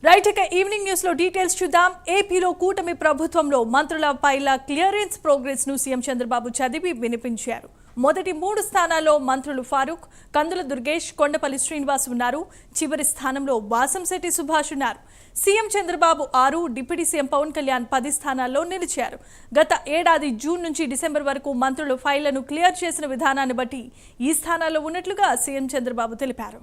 Right ఇక evening news లో details చూద్దాం. ఏపీలో కూటమి ప్రభుత్వంలో మంత్రుల పైల క్లియరెన్స్ ప్రోగ్రెస్ ను సీఎం చంద్రబాబు చదివి వినిపించారు. మొదటి 3 స్థానాల్లో మంత్రులు ఫారూక్, కందుల దుర్గేష్, కొండపల్లి శ్రీనివాస్ ఉన్నారు. చివరి స్థానంలో వాసంశెట్టి సుభాష్ ఉన్నారు. CM Chandrababu 6, deputy CM Pawan Kalyan 10 స్థానాల్లో నిలిచారు. గత ఏడాది జూన్ నుంచి డిసెంబర్ వరకు మంత్రులు ఫైళ్లను క్లియర్ చేసిన విధానాన్ని బట్టి ఈ స్థానాల్లో ఉన్నట్లుగా సీఎం చంద్రబాబు తెలిపారు.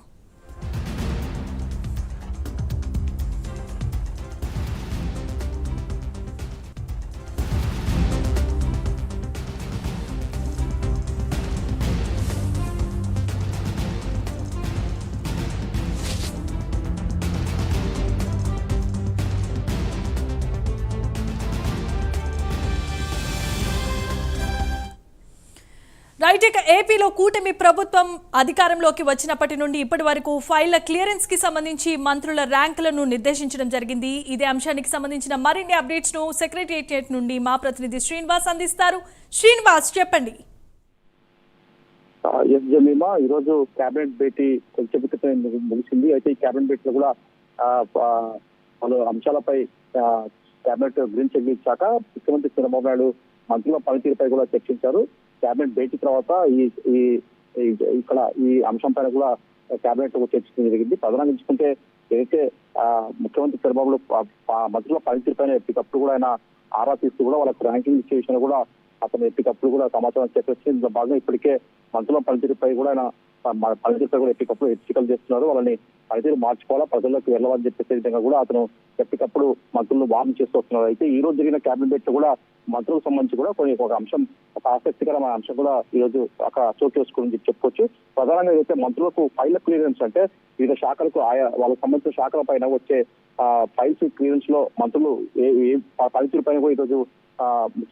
రైట్ ఇక ఏపీలో కూటమి ప్రభుత్వం అధికారంలోకి వచ్చినప్పటి నుండి ఇప్పటి వరకు ఫైళ్ల క్లియరెన్స్ కి సంబంధించి మంత్రుల ర్యాంకులను నిర్దేశించడం జరిగింది. ఇదే అంశానికి సంబంధించిన మరిన్ని అప్డేట్స్ ను సెక్రటేరియట్ నుండి మా ప్రతినిధి శ్రీనివాస్ అందిస్తారు. శ్రీనివాస్, చెప్పండి. ఈరోజు కేబినెట్ భేటీ కొంచెం క్రితం ముగిసింది. అయితే ఈ కేబినెట్ భేటీలో కూడా పలు అంశాలపై కేబినెట్ గ్రీన్ సిగ్నల్ ఇచ్చాక ముఖ్యమంత్రి చంద్రబాబు నాయుడు మంత్రుల పనితీరుపై కూడా చర్చించారు. కేబినెట్ భేటీ తర్వాత ఇక్కడ ఈ అంశం పైన కూడా కేబినెట్ చర్చించడం జరిగింది. ప్రధానంగా చూసుకుంటే ఏదైతే ముఖ్యమంత్రి చంద్రబాబు మంత్రుల పనితీరుపైన ఎప్పటికప్పుడు కూడా ఆయన ఆరా తీస్తూ కూడా వాళ్ళకి ర్యాంకింగ్ ఇచ్చే విషయంలో కూడా అతను ఎప్పటికప్పుడు కూడా సమాచారం చెప్పేసి ఇందులో భాగంగా ఇప్పటికే మంత్రుల పనితీరుపై కూడా ఆయన పనితీరుపై కూడా ఎప్పటికప్పుడు హెచ్చరికలు చేస్తున్నారు. వాళ్ళని పనితీరు మార్చుకోవాలా, ప్రజల్లోకి వెళ్ళాలని చెప్పేసే విధంగా కూడా అతను ఎప్పటికప్పుడు మంత్రులను వార్న్ చేస్తూ వస్తున్నారు. అయితే ఈ రోజు జరిగిన కేబినెట్ లో కూడా మంత్రులకు సంబంధించి కూడా ఒక అంశం, ఒక ఆసక్తికరమైన అంశం కూడా ఈ రోజు ఒక చోటు చేసుకుని చెప్పుకోవచ్చు. ప్రధానంగా ఏదైతే మంత్రులకు ఫైల్ క్లియరెన్స్ అంటే వివిధ శాఖలకు ఆయా వాళ్ళకి సంబంధించిన శాఖల పైన వచ్చే ఫైల్స్ క్లియరెన్స్ లో మంత్రులు ఏ పనితీరు పైన కూడా ఈరోజు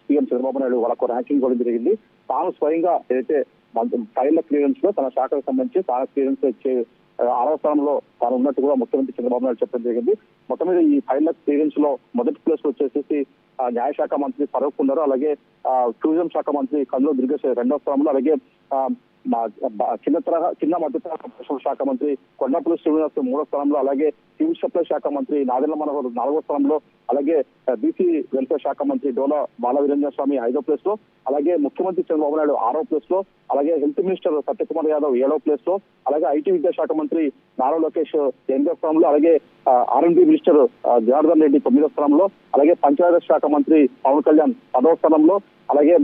సీఎం చంద్రబాబు నాయుడు వాళ్ళకు ర్యాంకింగ్ ఇవ్వడం జరిగింది. తాను స్వయంగా ఏదైతే ఫైళ్ల క్లియరెన్స్ లో తన శాఖకు సంబంధించి తాను క్లియరెన్స్ వచ్చే 6వ స్థానంలో తాను ఉన్నట్టు కూడా ముఖ్యమంత్రి చంద్రబాబు నాయుడు చెప్పడం జరిగింది. మొత్తం మీద ఈ ఫైళ్ల క్లియరెన్స్ లో మొదటి ప్లేస్ లో వచ్చేసి న్యాయశాఖ మంత్రి ఫరూక్ ఉన్నారు. అలాగే టూరిజం శాఖ మంత్రి కందుల దుర్గేష్ 2వ స్థానంలో, అలాగే చిన్న మధ్యతరహా శాఖ మంత్రి కొండపల్లి శ్రీనివాస్ 3వ స్థానంలో, అలాగే సివిల్ సప్లై శాఖ మంత్రి నాదెళ్ల మనోహర్ 4వ స్థానంలో, అలాగే బీసీ వెల్ఫేర్ శాఖ మంత్రి డోలా బాలవీరేంద్ర స్వామి 5వ ప్లేస్ లో, అలాగే ముఖ్యమంత్రి చంద్రబాబు నాయుడు 6వ ప్లేస్ లో, అలాగే హెల్త్ మినిస్టర్ సత్యకుమార్ యాదవ్ 7వ ప్లేస్ లో, అలాగే ఐటీ విద్యాశాఖ మంత్రి నారా లోకేష్ 8వ స్థానంలో, అలాగే ఆర్ఎండ్బి మినిస్టర్ జనార్దన్ రెడ్డి 9వ స్థానంలో, అలాగే పంచాయతీ శాఖ మంత్రి పవన్ కళ్యాణ్ 10వ స్థానంలో, అలాగే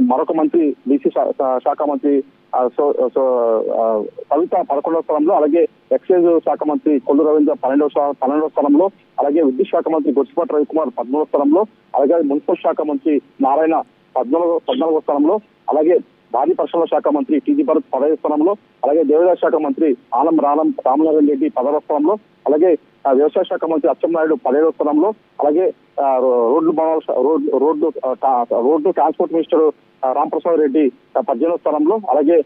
మరొక మంత్రి బీసీ శాఖ మంత్రి కవిత 11వ స్థానంలో, అలాగే ఎక్సైజ్ శాఖ మంత్రి కొల్లు రవీంద్ర 12వ స్థానంలో, అలాగే విద్యుత్ శాఖ మంత్రి గొచ్చిపాటి రవికుమార్ 13వ స్థానంలో, అలాగే మున్సిపల్ శాఖ మంత్రి నారాయణ 14వ స్థానంలో, అలాగే భారీ పరిశ్రమల శాఖ మంత్రి టీజీ భరత్ 15వ స్థానంలో, అలాగే దేవాదాయ శాఖ మంత్రి ఆనం రామనారాయణ రెడ్డి 10వ స్థానంలో, అలాగే వ్యవసాయ శాఖ మంత్రి అచ్చెన్నాయుడు 17వ స్థానంలో, అలాగే road transport minister Ramprasad Reddy 18వ స్థానంలో, అలాగే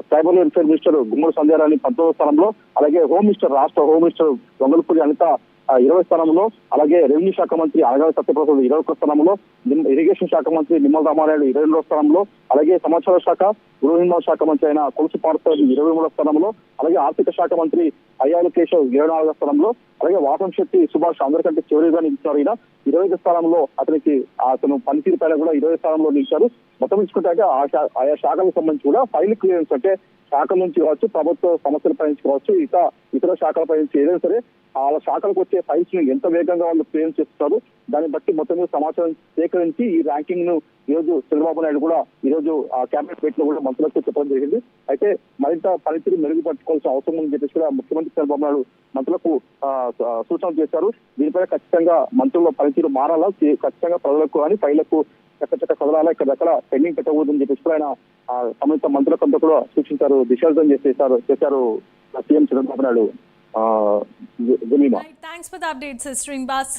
tribal welfare minister Gummadi Sandhyarani 19వ స్థానంలో, అలాగే హోమ్ మినిస్టర్ రాష్ట్ర హోమ్ మినిస్టర్ వంగలపూడి అనిత 20వ స్థానంలో, అలాగే రెవెన్యూ శాఖ మంత్రి అనగాని సత్యప్రసాద్ 21వ స్థానంలో, ఇరిగేషన్ శాఖ మంత్రి నిమ్మల రామారాయుడు 22వ స్థానంలో, అలాగే సమాచార శాఖ గృహ నిర్మాణ శాఖ మంత్రి అయిన కొలుసు పార్థసారథి 23వ స్థానంలో, అలాగే ఆర్థిక శాఖ మంత్రి అయ్యాల కేశవ్ 24వ స్థానంలో, అలాగే వాసంశెట్టి సుభాష్ అందరికంటే చివరిగా నిలిచారు. ఈయన 25వ స్థానంలో అతను పనితీరు పైన కూడా 20వ స్థానంలో నిలిచారు. మొత్తం ఇచ్చుకుంటే ఆయా శాఖలకు సంబంధించి కూడా ఫైల్ క్లియరెన్స్ అంటే శాఖల నుంచి కావచ్చు, ప్రభుత్వ సమస్యలపై నుంచి కావచ్చు, ఇతర శాఖలపై నుంచి ఏదైనా సరే వాళ్ళ శాఖలకు వచ్చే ఫైల్స్ ని ఎంత వేగంగా వాళ్ళు క్లియరెన్స్ చేస్తారు దాన్ని బట్టి మొత్తం మీద సమాచారం సేకరించి ఈ ర్యాంకింగ్ ను ఈ రోజు చంద్రబాబు నాయుడు కూడా ఈ రోజు కేబినెట్ భేటీలో కూడా మంత్రులకు చెప్పడం జరిగింది. అయితే మరింత పనితీరు మెరుగుపరచుకోవాల్సిన అవసరం ఉందని చెప్పేసి కూడా ముఖ్యమంత్రి చంద్రబాబు నాయుడు మంత్రులకు సూచనలు చేశారు. దీనిపై ఖచ్చితంగా మంత్రుల పనితీరు మారాలా, ఖచ్చితంగా ప్రజలకు కానీ ఫైళ్లకు చక్కచక్క చదవాలా, ఇక్కడ పెండింగ్ పెట్టకూడదని చెప్పేసి కూడా ఆయన సంబంధిత మంత్రులకంతా కూడా సూచించారు, దిశార్థం చేశారు CM Chandrababu Naidu. Thanks for the updates, Srinivas.